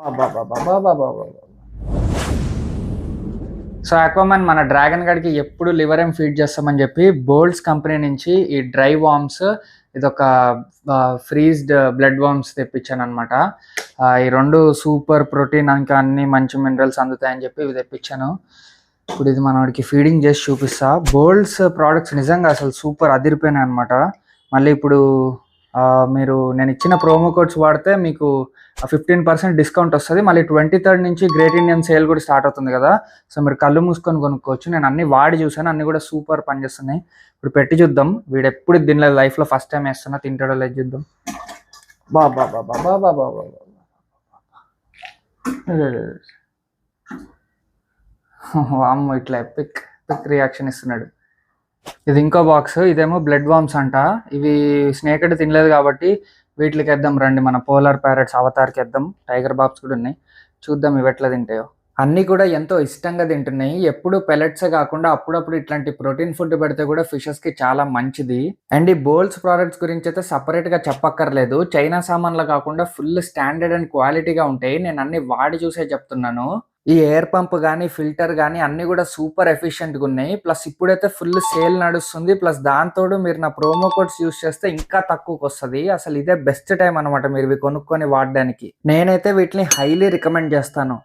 అబ్బబ్బబ్బబ్బబ్బబ్బబ్బబ్బ! So, అక్వామాన్ మన dragon గాడికి ఎప్పుడు లివర్ ఏం ఫీడ్ చేస్తామని చెప్పి బోల్ట్స్ కంపెనీ నుంచి ఈ డ్రై వార్మ్స్ ఇదొక ఫ్రీజ్డ్ బ్లడ్ వార్మ్స్ తెప్పించాననమాట. ఈ 2 సూపర్ ప్రోటీన్ ఇంకా అన్ని మంచి మినరల్స్ అందుతాయని చెప్పి ఇవి తెప్పించాను. ఇప్పుడు ఇది మనోడికి ఫీడింగ్ చేసి చూపిస్తా. బోల్ట్స్ ప్రోడక్ట్స్ నిజంగా అసలు సూపర్ అదిరిపోయినాయి అనమాట. మళ్ళీ ఇప్పుడు మీరు నేను ఇచ్చిన ప్రోమో కోడ్స్ వాడితే మీకు 15% డిస్కౌంట్ వస్తుంది. మళ్ళీ 23rd నుంచి గ్రేట్ ఇండియన్ సేల్ కూడా స్టార్ట్ అవుతుంది కదా. సో మీరు కళ్ళు మూసుకొని కొనుక్కోవచ్చు. నేను అన్ని వాడి చూసాను, అన్ని కూడా సూపర్ పనిచేస్తున్నాయి. ఇప్పుడు పెట్టి చూద్దాం. వీడు ఎప్పుడు తినలేదు, లైఫ్లో ఫస్ట్ టైం వేస్తున్నా, తింటాడో లేదు చూద్దాం. బాబా బాబా బాబా బాబా వామ్మో, ఇట్లా ఎపిక్ రియాక్షన్ ఇస్తున్నాడు. ఇది ఇంకో బాక్స్, ఇదేమో బ్లడ్ వార్మ్స్ అంట. ఇవి స్నేక్ అంటే తినలేదు కాబట్టి వీటికి వేద్దాం రండి, మన పోలార్ ప్యారెట్స్ అవతార్కి వేద్దాం. టైగర్ బాబ్స్ కూడా ఉన్నాయి, చూద్దాం ఇవి ఎట్లా తింటాయో. అన్నీ కూడా ఎంతో ఇష్టంగా తింటున్నాయి. ఎప్పుడు పెలెట్సే కాకుండా అప్పుడప్పుడు ఇట్లాంటి ప్రోటీన్ ఫుడ్ పెడితే కూడా ఫిషెస్కి చాలా మంచిది. అండ్ ఈ బోల్ట్స్ ప్రోడక్ట్స్ గురించి అయితే సపరేట్గా చెప్పక్కర్లేదు. చైనా సామాన్లు కాకుండా ఫుల్ స్టాండర్డ్ అండ్ క్వాలిటీగా ఉంటాయి. నేను అన్ని వాడి చూసే చెప్తున్నాను. ఈ ఎయిర్ పంప్ గానీ, ఫిల్టర్ గానీ అన్నీ కూడా సూపర్ ఎఫిషియెంట్‌గా ఉన్నాయి. ప్లస్ ఇప్పుడైతే ఫుల్ సేల్ నడుస్తుంది. ప్లస్ దాంతోడు మీరు నా ప్రోమో కోడ్స్ యూజ్ చేస్తే ఇంకా తక్కువకొస్తది. అసలు ఇదే బెస్ట్ టైం అనమాట మీరు ఇవి కొనుక్కొని వాడడానికి. నేనైతే వీటిని హైలీ రికమెండ్ చేస్తాను.